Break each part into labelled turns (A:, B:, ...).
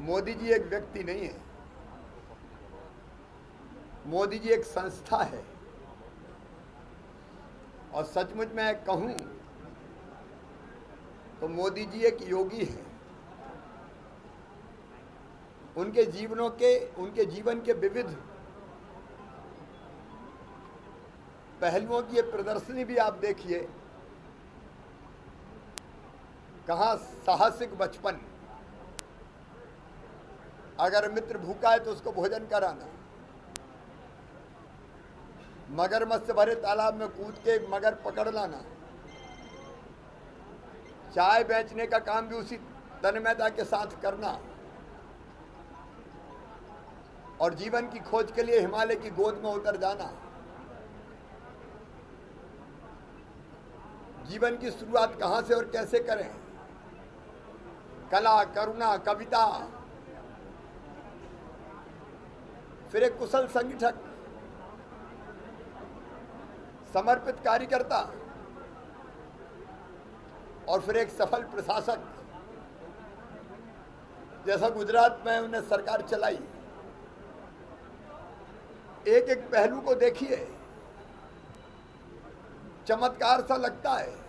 A: मोदी जी एक व्यक्ति नहीं है, मोदी जी एक संस्था है। और सचमुच मैं कहूं तो मोदी जी एक योगी है। उनके जीवन के विविध पहलुओं की ये प्रदर्शनी भी आप देखिए। कहाँ साहसिक बचपन, अगर मित्र भूखा है तो उसको भोजन कराना, मगरमच्छ से भरे तालाब में कूद के मगर पकड़ लाना, चाय बेचने का काम भी उसी तन्मयता के साथ करना, और जीवन की खोज के लिए हिमालय की गोद में उतर जाना। जीवन की शुरुआत कहां से और कैसे करें, कला, करुणा, कविता, फिर एक कुशल संगठक, समर्पित कार्यकर्ता, और फिर एक सफल प्रशासक। जैसा गुजरात में उन्हें सरकार चलाई, एक एक पहलू को देखिए, चमत्कार सा लगता है।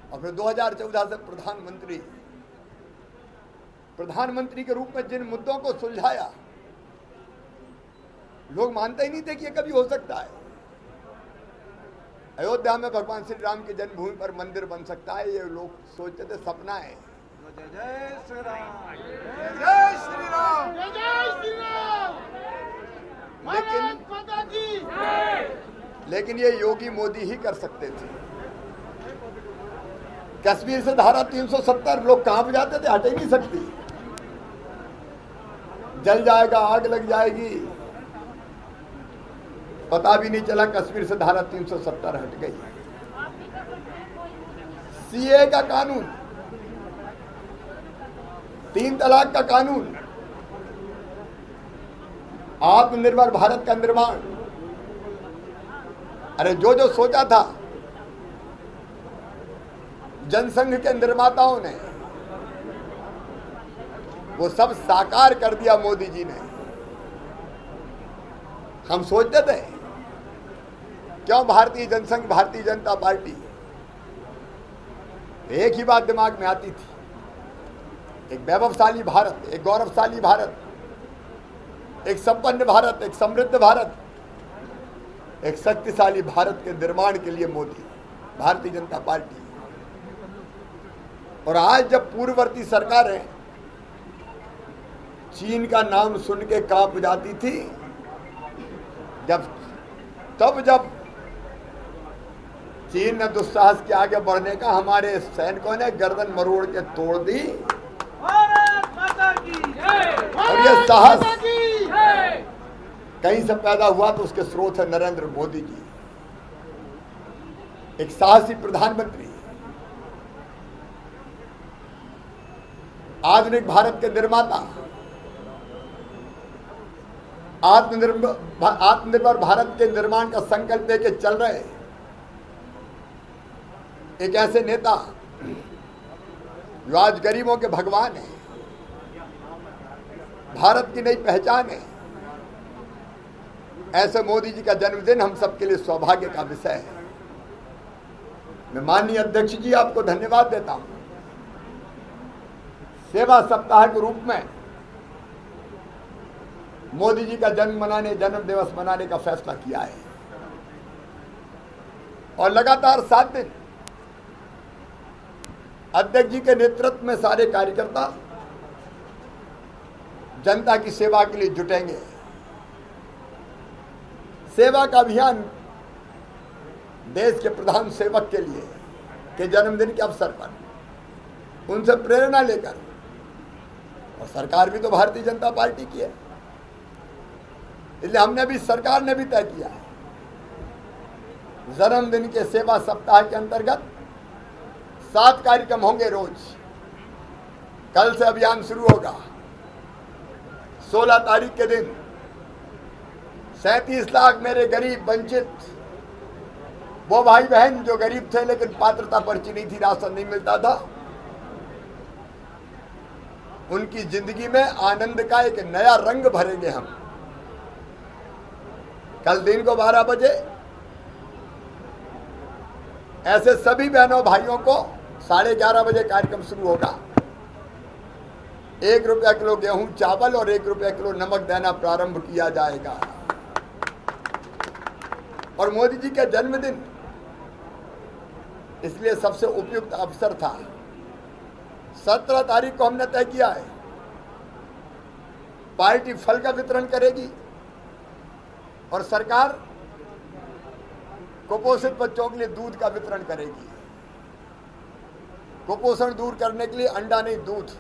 A: और फिर 2014 से प्रधानमंत्री के रूप में जिन मुद्दों को सुलझाया, लोग मानते ही नहीं थे कि ये कभी हो सकता है। अयोध्या में भगवान श्री राम की जन्मभूमि पर मंदिर बन सकता है, ये लोग सोचते थे सपना है।
B: जय जय श्री राम, जय जय श्री राम, जय जय श्री राम।
A: लेकिन ये योगी मोदी ही कर सकते थे। कश्मीर से धारा 370 लोग कांप जाते थे, हट ही नहीं सकती। जल जाएगा, आग लग जाएगी, पता भी नहीं चला कश्मीर से धारा 370 हट गई। सीए का कानून, 3 तलाक का कानून, आत्मनिर्भर भारत का निर्माण। अरे जो जो सोचा था जनसंघ के निर्माताओं ने, वो सब साकार कर दिया मोदी जी ने। हम सोचते थे क्यों भारतीय जनसंघ, भारतीय जनता पार्टी, एक ही बात दिमाग में आती थी, एक वैभवशाली भारत, एक गौरवशाली भारत, एक संपन्न भारत, एक समृद्ध भारत, एक शक्तिशाली भारत के निर्माण के लिए मोदी, भारतीय जनता पार्टी। और आज जब पूर्ववर्ती सरकारें चीन का नाम सुन के कांप जाती थी, जब चीन ने दुस्साहस के आगे बढ़ने का हमारे सैनिकों ने गर्दन मरोड़ के तोड़ दी। और ये साहस कहीं से पैदा हुआ तो उसके स्रोत है नरेंद्र मोदी जी, एक साहसी प्रधानमंत्री, आधुनिक भारत के निर्माता, आत्मनिर्भर भारत के निर्माण का संकल्प लेके चल रहे एक ऐसे नेता जो आज गरीबों के भगवान है, भारत की नई पहचान है। ऐसे मोदी जी का जन्मदिन हम सबके लिए सौभाग्य का विषय है। मैं माननीय अध्यक्ष जी आपको धन्यवाद देता हूं। सेवा सप्ताह के रूप में मोदी जी का जन्म दिवस मनाने का फैसला किया है, और लगातार 7 दिन अध्यक्ष जी के नेतृत्व में सारे कार्यकर्ता जनता की सेवा के लिए जुटेंगे। सेवा का अभियान देश के प्रधान सेवक के लिए के जन्मदिन के अवसर पर उनसे प्रेरणा लेकर, और सरकार भी तो भारतीय जनता पार्टी की है, इसलिए सरकार ने भी तय किया है जन्मदिन के सेवा सप्ताह के अंतर्गत 7 कार्यक्रम होंगे रोज। कल से अभियान शुरू होगा। 16 तारीख के दिन 37 लाख मेरे गरीब वंचित, वो भाई बहन जो गरीब थे लेकिन पात्रता पर्ची नहीं थी, राशन नहीं मिलता था, उनकी जिंदगी में आनंद का एक नया रंग भरेंगे हम। कल दिन को 12 बजे ऐसे सभी बहनों भाइयों को 11:30 बजे कार्यक्रम शुरू होगा। 1 रुपया किलो गेहूं चावल और 1 रुपया किलो नमक देना प्रारंभ किया जाएगा। और मोदी जी का जन्मदिन इसलिए सबसे उपयुक्त अवसर था। 17 तारीख को हमने तय किया है, पार्टी फल का वितरण करेगी और सरकार कुपोषित बच्चों के लिए दूध का वितरण करेगी। कुपोषण दूर करने के लिए अंडा नहीं दूध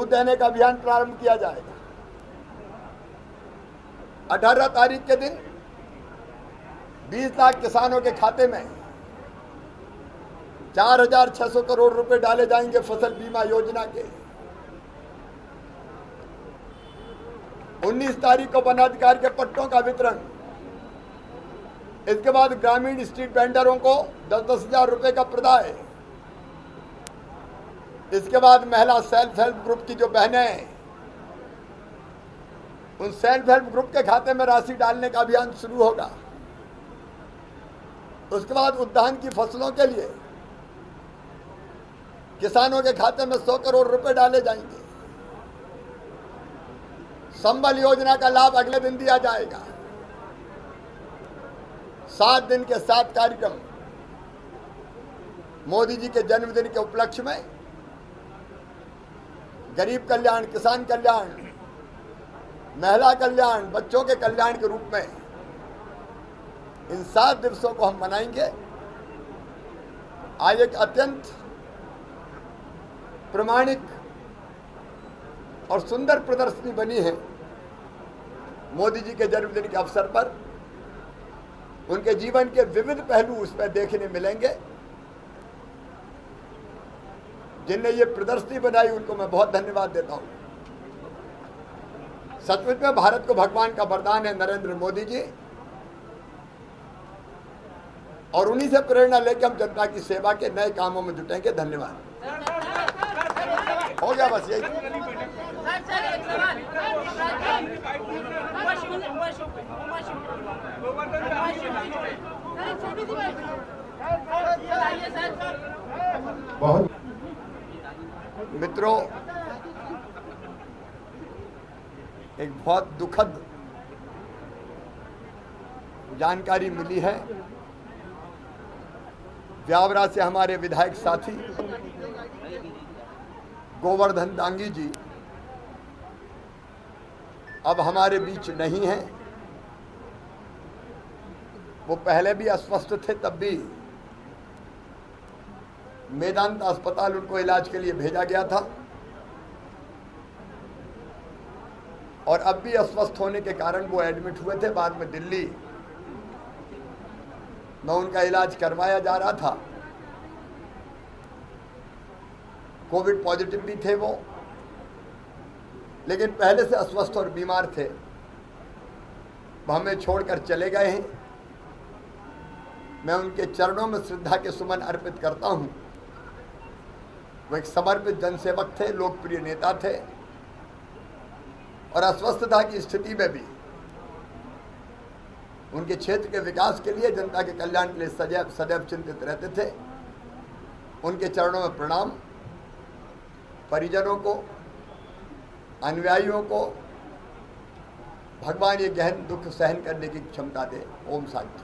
A: देने का अभियान प्रारंभ किया जाएगा। 18 तारीख के दिन 20 लाख किसानों के खाते में 4,600 करोड़ रुपए डाले जाएंगे फसल बीमा योजना के। 19 तारीख को वनाधिकार के पट्टों का वितरण। इसके बाद ग्रामीण स्ट्रीट वेंडरों को 10-10 हजार रुपए का प्रदाय। इसके बाद महिला सेल्फ हेल्प ग्रुप की जो बहनें हैं, उन सेल्फ हेल्प ग्रुप के खाते में राशि डालने का अभियान शुरू होगा। उसके बाद उद्यान की फसलों के लिए किसानों के खाते में 100 करोड़ रुपए डाले जाएंगे। संबल योजना का लाभ अगले दिन दिया जाएगा। 7 दिन के 7 कार्यक्रम मोदी जी के जन्मदिन के उपलक्ष्य में गरीब कल्याण, किसान कल्याण, महिला कल्याण, बच्चों के कल्याण के रूप में इन 7 दिवसों को हम मनाएंगे। आज एक अत्यंत प्रामाणिक और सुंदर प्रदर्शनी बनी है मोदी जी के जन्मदिन के अवसर पर। उनके जीवन के विविध पहलू उस पर देखने मिलेंगे। जिनने ये प्रदर्शनी बनाई उनको मैं बहुत धन्यवाद देता हूं। सचमुच में भारत को भगवान का वरदान है नरेंद्र मोदी जी, और उन्हीं से प्रेरणा लेकर हम जनता की सेवा के नए कामों में जुटेंगे। धन्यवाद। हो गया बस यही।
B: बहुत
A: मित्रों, एक बहुत दुखद जानकारी मिली है। व्यावरा से हमारे विधायक साथी गोवर्धन दांगी जी अब हमारे बीच नहीं हैं। वो पहले भी अस्वस्थ थे, तब भी मेदांता अस्पताल उनको इलाज के लिए भेजा गया था, और अब भी अस्वस्थ होने के कारण वो एडमिट हुए थे। बाद में दिल्ली में उनका इलाज करवाया जा रहा था। कोविड पॉजिटिव भी थे वो, लेकिन पहले से अस्वस्थ और बीमार थे। वो हमें छोड़कर चले गए हैं। मैं उनके चरणों में श्रद्धा के सुमन अर्पित करता हूं। वो एक समर्पित जनसेवक थे, लोकप्रिय नेता थे, और अस्वस्थता की स्थिति में भी उनके क्षेत्र के विकास के लिए, जनता के कल्याण के लिए सदैव चिंतित रहते थे। उनके चरणों में प्रणाम। परिजनों को, अनुयायियों को भगवान ये गहन दुख सहन करने की क्षमता दे। ओम शांति।